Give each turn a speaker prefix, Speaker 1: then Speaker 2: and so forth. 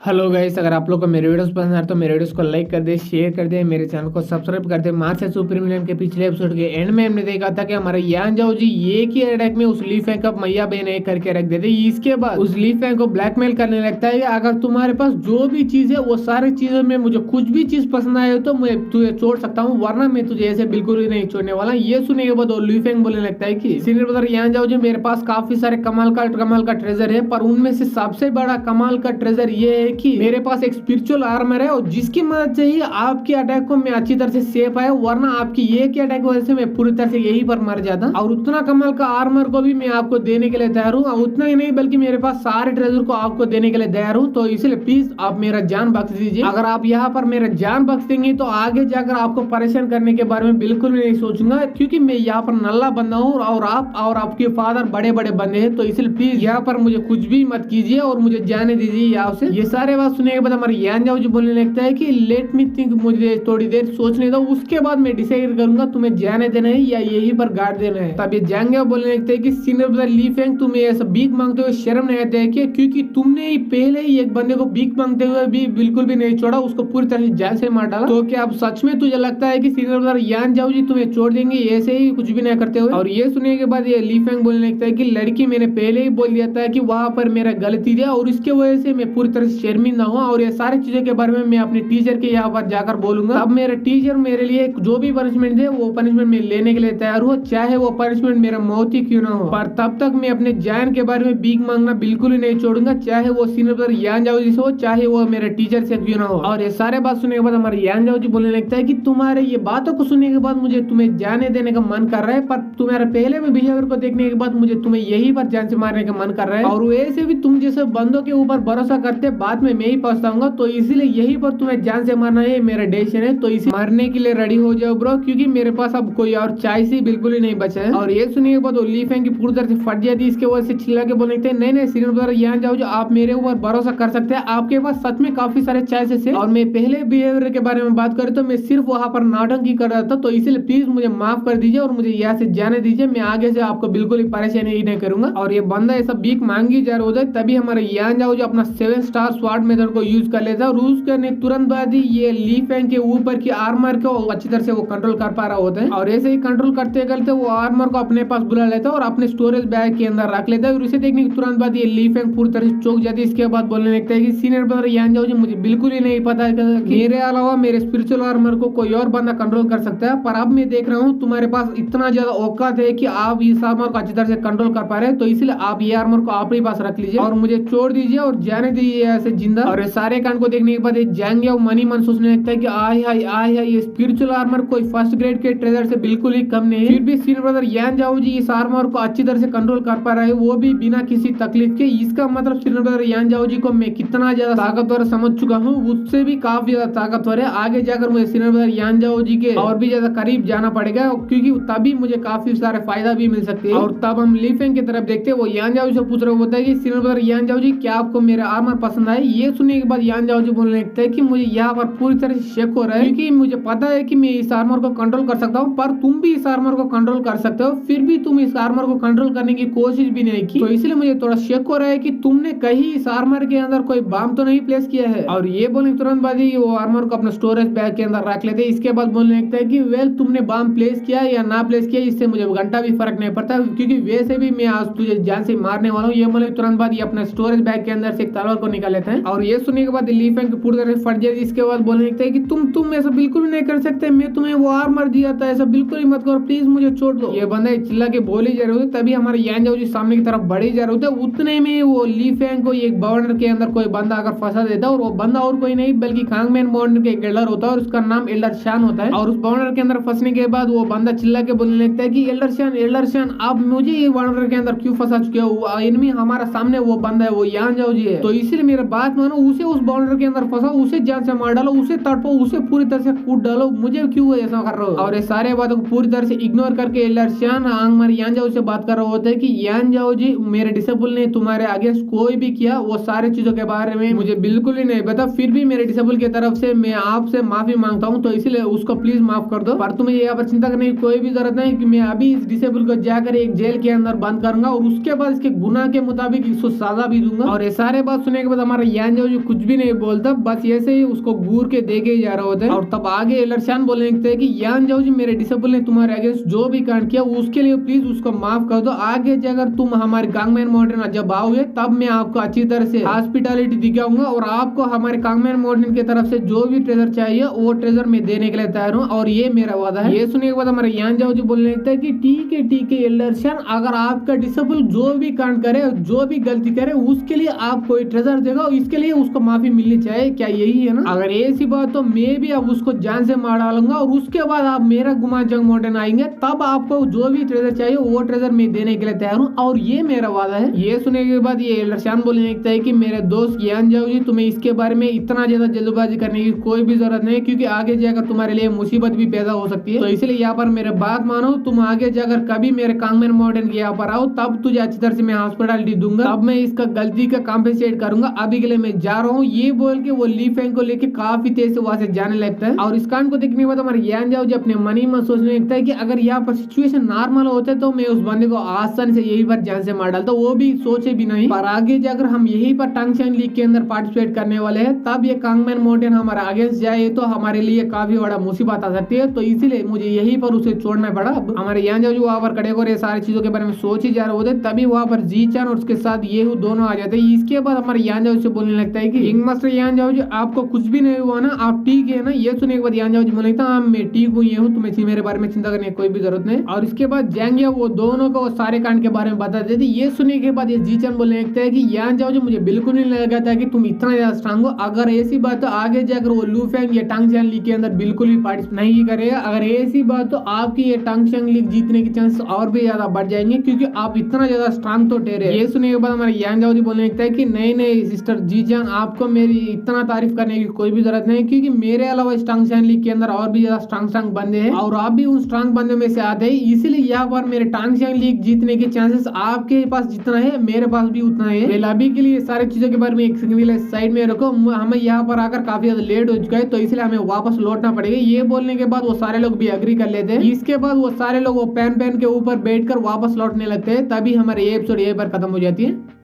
Speaker 1: Hello guys, अगर आप लोग को मेरे वीडियोस पसंद आए तो मेरे वीडियोस को लाइक कर दे, शेयर कर दे, मेरे चैनल को सब्सक्राइब कर दे। मार्च सुप्रीम विलेन के पिछले एपिसोड के एंड में हमने देखा था कि हमारे यान जाओ जी एक ही अटैक में उस ली फैंग का मैया बहन एक करके रख देते। इसके बाद उस ली फैंग को ब्लैकमेल करने लगता है कि अगर तुम्हारे पास जो भी चीज है वो सारी चीजों में मुझे कुछ भी चीज पसंद आए तो मैं तुझे छोड़ सकता हूँ, वरना मैं तुझे ऐसे बिल्कुल भी नहीं छोड़ने वाला। ये सुनने के बाद ली फैंग बोलने लगता है कि सीनियर ब्रदर यान जाओ जी, मेरे पास काफी सारे कमाल का ट्रेजर है, पर उनमें से सबसे बड़ा कमाल का ट्रेजर ये है कि मेरे पास स्पिरिचुअल आर्मर है और जिसकी मदद से ही आपके अटैक को मैं अच्छी तरह से सेफ आया, वरना आपकी ये की अटैक की वजह से मैं पूरी तरह से यही पर मर जाता। और उतना कमाल का आर्मर को भी मैं आपको देने के लिए तैयार हूँ, उतना ही नहीं बल्कि मेरे पास सारे ट्रेजर को आपको देने के लिए तैयार हूँ। तो इसलिए प्लीज आप मेरा जान बख्श दीजिए। अगर आप यहाँ पर मेरा जान बख्श देंगे तो आगे जाकर आपको परेशान करने के बारे में बिल्कुल भी नहीं सोचूंगा, क्योंकि मैं यहाँ पर नल्ला बंदा हूँ और आप और आपके फादर बड़े बड़े बंदे हैं। तो इसलिए प्लीज यहाँ पर मुझे कुछ भी मत कीजिए और मुझे जाने दीजिए यहाँ से। ये सारे बात सुनने के बाद हमारे यान जाओ जी बोलने लगता है कि लेट मी थिंक, मुझे थोड़ी देर सोचने दो, उसके बाद मैं डिसाइड करूंगा तुम्हें जाने देना है या यहीं पर गाड़ देना है। तब ये जांग बोलने लगता है कि सीनियर ब्रदर ली फैंग, तुम्हें ऐसा भीख मांगते हुए शर्म नहीं आता है क्या? क्योंकि तुमने ही पहले ही एक बंदे को भीख मांगते हुए भी बिल्कुल भी नहीं छोड़ा, उसको पूरी तरह से जान से मार डाला। तो क्या अब सच में तुझे लगता है कि सीनियर ब्रदर यान जाओ जी तुम्हें छोड़ देंगे ऐसे ही कुछ भी नहीं करते हुए? और ये सुनने के बाद ये ली फैंग बोलने लगता है कि लड़की, मैंने पहले ही बोल दिया था कि वहां पर मेरा गलती है और इसके वजह से मैं पूरी तरह से शर्मिंदा हूँ और ये सारी चीजों के बारे में मैं अपने टीचर के यहाँ पर जाकर बोलूंगा। अब मेरे टीचर मेरे लिए जो भी पनिशमेंट दे वो पनिशमेंट मैं लेने के लिए तैयार हूँ, चाहे वो पनिशमेंट मेरा मौत ही क्यों ना हो। पर तब तक मैं अपने जान के बारे में भीख मांगना बिल्कुल ही नहीं छोड़ूंगा, चाहे वो सीनियर ब्रदर यान जाओ जी हो, चाहे वो मेरे टीचर से क्यों ना हो। और ये सारे बात सुनने के बाद हमारे यान जाओ जी बोलने लगता है कि तुम्हारे ये बातों को सुनने के बाद मुझे तुम्हें जाने देने का मन कर रहा है, पर तुम्हारे पहले में बिहेवियर को देखने के बाद मुझे तुम्हें यही पर जान से मारने का मन कर रहा है। और वैसे भी तुम जैसे बंदों के ऊपर भरोसा करते बाद में मैं ही पछताऊंगा, तो इसीलिए यही पर तुम्हें जान से मारना है मेरा डिसीजन है। तो इसे मारने के लिए रेडी हो जाओ ब्रो, क्योंकि मेरे पास अब कोई और चाइस ही बिल्कुल ही नहीं बचा है। और ये सुनने के बाद ली फैंग की पूरी तरह से फट जाती है। इसके वजह से चिल्ला के बोलते हैं नहीं नहीं सीनियर ब्रदर यहाँ जाओ जो, आप मेरे ऊपर भरोसा कर सकते हैं, आपके पास सच में काफी सारे चाइसेस है और मैं पहले बिहेवियर के बारे में बात करें तो मैं सिर्फ वहां पर नाटक कर रहा था। तो इसलिए प्लीज मुझे माफ कर दीजिए और मुझे यहाँ से जाने दीजिए, मैं आगे से आपको बिल्कुल ही परेशानी ही नहीं करूंगा। और ये बंदा ऐसा भीख मांगी जा रहा होता है, तभी हमारे यान जाओ जो अपना 7 स्टार स्वाड मेथड को यूज कर लेता है और उसके तुरंत बाद ही ये ली फैंग के ऊपर की आर्मर को अच्छी तरह से वो कंट्रोल कर पा रहा होता है। और ऐसे ही कंट्रोल करते करते वो आर्मर को अपने पास बुला लेता है और अपने स्टोरेज बैग के अंदर रख लेता है। और इसे देखने के तुरंत बाद ये ली फैंग पूरी तरह से चौंक जाती है। इसके बाद बोलने लगता है कि सीनियर ब्रदर यान जाओ जी, मुझे बिल्कुल ही नहीं पता है कि मेरे अलावा मेरे स्पिरिचुअल आर्मर को कोई और बंदा कंट्रोल कर सकता है, पर अब मैं देख रहा हूँ तुम्हारे पास इतना ज्यादा औकात है कि आप इस आर्मर को अच्छी तरह से कंट्रोल कर पा रहे हैं। तो इसलिए आप ये आर्मर को आप ही पास रख लीजिए और मुझे छोड़ दीजिए और जाने दीजिए ऐसे जिंदा। और सारे कांड को देखने के बाद जाएंगे और मनी मन सोचने लगता है कि आय हाय ये स्पिरिचुअल आर्मर कोई फर्स्ट ग्रेड के ट्रेजर से बिल्कुल ही कम नहीं है। फिर भी सीनियर ब्रदर यान जाओ जी इस आर्मर को अच्छी तरह से कंट्रोल कर पा रहा है, वो भी बिना किसी तकलीफ के। इसका मतलब सीनियर ब्रदर यान जाओ जी को मैं कितना ज्यादा ताकतवर समझ चुका हूँ, उससे भी काफी ज्यादा ताकतवर है। आगे जाकर मुझे सीनियर ब्रदर यान जाओ जी के और भी ज्यादा करीब जाना पड़ेगा, क्योंकि तभी मुझे काफी सारे फायदा भी मिल सकते हैं। और तब हम ली फैंग की तरफ देखते हैं, वो यान जाओ से पूछ रहा होता है कि सीनियर ब्रदर यान जाओ जी, क्या आपको मेरा आर्मर पसंद आया? ये सुनने के बाद यान जाओ जी बोलने लगता है कि मुझे यहाँ पर पूरी तरह से शक हो रहा है, क्योंकि मुझे पता है कि मैं इस आर्मर को कंट्रोल कर सकता हूँ, पर तुम भी इस आर्मर को कंट्रोल कर सकते हो, फिर भी तुम इस आर्मर को कंट्रोल करने की कोशिश भी नहीं की। तो इसलिए मुझे थोड़ा शक हो रहा है कि तुमने कहीं इस आर्मर के अंदर कोई बम तो नहीं प्लेस किया है। और ये बोलने तुरंत बाद ही वो आर्मर को अपना स्टोरेज बैग के अंदर रख लेते हैं। इसके बाद बोलने लगता है कि वेल, तुमने बम प्लेस किया या ना प्लेस किया इससे मुझे घंटा भी फर्क नहीं पड़ता, क्योंकि वैसे भी मैं आज तुझे जान से मारने वाला हूँ। ये बोले तुरंत बाद ये अपना स्टोरेज बैग के अंदर से एक तलवार को निकाल लेते हैं। और ये सुनने के बाद ली फैंग पूरी तरह से फट जाती है। इसके बाद बोलने लगता है कि तुम ऐसा बिल्कुल भी नहीं कर सकते, मैं तुम्हें वो आर्मर दिया था, ऐसा बिल्कुल ही मत करो, प्लीज मुझे छोड़ दो। ये बंदा चिल्ला के बोल ही जा रहे होते, तभी हमारे यान जाओ जी सामने की तरफ बढ़ ही जा रहे होते। उतने में वो ली फैंग को एक बाउंडर के अंदर कोई बंदा अगर फंसा देता है, और वो बंदा और कोई नहीं बल्कि कांगमैन बाउंडर के एक एल्डर होता है और उसका नाम एल्डर शान होता है। और उस बाउंडर के अंदर फंसने के बाद वो बंदा चिल्ला के बोलने लगता है कि एल्डर शान आप मुझे ये बाउंडर के अंदर क्यों फंसा चुके हो? एनिमी हमारा सामने वो बंदा है, वो यान जाओ जी है, तो इसलिए मेरा बात मानो, उसे उस बाउंडर के अंदर फंसाओ, उसे जान से मार डालो, उसे तड़पो, उसे पूरी तरह से कूद डालो, मुझे क्यों ऐसा कर रहे हो? और ये सारे बातों को पूरी तरह से इग्नोर करके एल्डर शान हमारे यान जाओ से बात कर रहा होता है कि यान जाओ जी, मेरे डिसेबल ने तुम्हारे अगेंस्ट कोई भी किया, वो सारे चीजों के बारे में मुझे बिल्कुल ही नहीं पता, फिर भी मेरे डिसेबल की तरफ से मैं आपसे माफी मांगता हूँ, तो इसलिए उसको प्लीज माफ कर दो। पर तुम्हें यहाँ पर चिंता करने की कोई भी जरूरत नहीं कि मैं अभी इस डिसेबल को जाकर एक जेल के अंदर बंद करूंगा और उसके बाद इसके गुनाह के मुताबिक इसको सजा भी दूंगा। और ये सारे बात सुनने के बाद हमारा यान जाओ कुछ भी नहीं बोलता, बस ऐसे ही उसको घूर के देखे ही जा रहा होता है। और तब आगे एलरशान बोलने लगते हैं कि यान जाओ जी मेरे डिसेबल ने तुम्हारे अगेंस्ट जो भी कांड किया उसके लिए प्लीज उसको माफ कर दो। आगे अगर तुम हमारे कांगमैन माउंटेन जब आओगे तब मैं आपको अच्छी तरह से हॉस्पिटैलिटी दिखाऊंगा और आपको हमारे कांगमैन माउंटेन की तरफ से जो भी ट्रेजर चाहिए वो ट्रेजर मैं देने के लिए तैयार हूँ और ये मेरा वादा है। ये सुनने के बाद हमारे यान जाओ जी बोलने लगता है कि ठीक है एलरशान, अगर आपका डिसेबल जो भी कांड करे जो भी गलती करे उसके लिए आप कोई ट्रेजर देगा और इसके लिए उसको माफी मिलनी चाहिए, क्या यही है ना? अगर ऐसी बात तो मैं भी अब उसको जान से मार डालूंगा और उसके बाद आप मेरा गुमाजंग माउंटेन आएंगे तब आपको जो भी ट्रेजर चाहिए वो ट्रेजर मैं देने के लिए तैयार हूँ और ये मेरा वादा है। ये सुनने के बाद ये एलरशान बोलने लगता है कि मेरे दोस्त यान जाओ जी तुम्हें इसके बारे में इतना ज्यादा जल्दबाजी करने की कोई भी जरूरत नहीं, क्योंकि आगे जाकर तुम्हारे लिए मुसीबत भी पैदा हो सकती है। तो इसलिए यहाँ पर मेरे बात मानो, तुम आगे जाकर कभी मेरे कांगमैन माउंटेन के यहाँ पर आओ तब तुझे अच्छी तरह से मैं हॉस्पिटैलिटी दूंगा, तब मैं इसका गलती का कॉम्पेंसेट करूंगा। अभी के लिए मैं जा रहा हूँ। ये बोल के वो ली फेंग को लेके काफी तेज से वहां से जाने लगता है। और इस कांड को देखने के बाद हमारे यान जाओ जी अपने मन ही में सोचने लगता है कि अगर यहाँ पर सिचुएशन नॉर्मल होता है तो मैं उस बंदे को आसानी से यही पर जान से मार डालता, वो भी सोचे भी नहीं। पर आगे जाकर हम यही पर टंगशन लीग के अंदर पार्टिसिपेट करने वाले हैं, तब ये कांगमैन माउंटेन हमारा अगेंस्ट जाए तो हमारे लिए काफी बड़ा मुसीबत आ सकती है। तो इसीलिए मुझे यही पर उसे छोड़ना पड़ा। अब हमारे यान जाओ जी वहां पर खड़े हो ये सारी चीजों के बारे में सोच ही जा रहे होते, तभी वहां पर जी चान और उसके साथ ये दोनों आ जाते हैं। इसके बाद हमारे यान जाओ से बोलने लगता है कि किंग मास्टर यान जाओ जी आपको कुछ भी नहीं हुआ ना, आप ठीक है ना? ये सुनने के बाद यान जाओ जी बोलने लगता है मैं ठीक हूँ, ये हूँ, तुम्हें मेरे बारे में चिंता करने की कोई भी जरूरत नहीं। और इसके बाद जाएंगे वो दोनों को सारे कांड के बारे में बता देते। ये सुनने के बाद ये जी चान बोलने लगता है कि यान जाओ जी मुझे बिल्कुल नहीं लगा था कि तुम इतना ज्यादा स्ट्रांग हो। अगर ऐसी बात तो आगे जाकर वो लू फेंग या टांगशैन लीग के अंदर बिल्कुल भी पार्टिसिपेट नहीं करेगा। अगर ऐसी बात तो आपकी ये टांगशैन लीग जीतने के चांसेस और भी ज्यादा बढ़ जाएंगे, क्योंकि आप इतना ज्यादा स्ट्रांग तो ठहरे। ये सुनने के बाद हमारे यान जाओ जी बोलने लगता है कि नहीं सिस्टर जी चान आपको मेरी इतना तारीफ करने की कोई भी जरूरत नहीं, क्योंकि मेरे अलावा इस टांगशैन लीग के अंदर और भी ज्यादा स्ट्रांग बंदे हैं और आप भी उन स्ट्रांग बंदों में से आते हैं। इसीलिए यहाँ पर मेरे टांगशैन लीग जीतने के चांसेस आपके पास जितना है मेरे पास भी उतना है। अभी के लिए सारी चीजों के बारे में एक सेकंड साइड में रखो, हमें यहाँ पर आकर काफी ज्यादा लेट हो चुका है तो इसलिए हमें वापस लौटना पड़ेगा। ये बोलने के बाद वो सारे लोग भी एग्री कर लेते हैं। इसके बाद वो सारे लोग वो पेन के ऊपर बैठकर वापस लौटने लगते हैं। तभी हमारे ये एपिसोड यहीं पर खत्म हो जाती है।